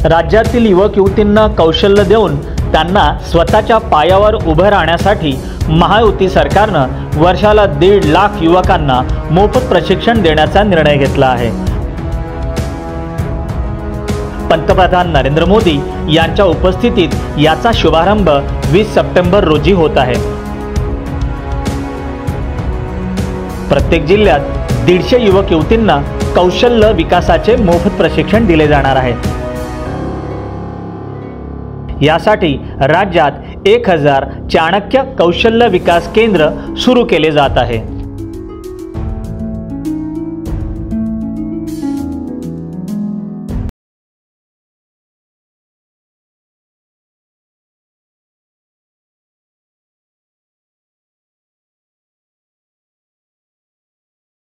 राज्यातील युवक युवतींना कौशल्य देऊन त्यांना स्वतःच्या पायावर उभं राहण्यासाठी महायुती सरकारनं वर्षाला 1.5 लाख युवकांना मोफत प्रशिक्षण देण्याचा निर्णय घेतला आहे। पंतप्रधान नरेंद्र मोदी यांच्या उपस्थितीत याचा शुभारंभ 20 सप्टेंबर रोजी होत आहे। प्रत्येक जिल्ह्यात 150 युवक युवतींना कौशल्य विकासाचे मोफत प्रशिक्षण दिले जाणार आहे। यासाठी राज्यात 1000 चाणक्य कौशल्य विकास केंद्र सुरू केले जात आहे।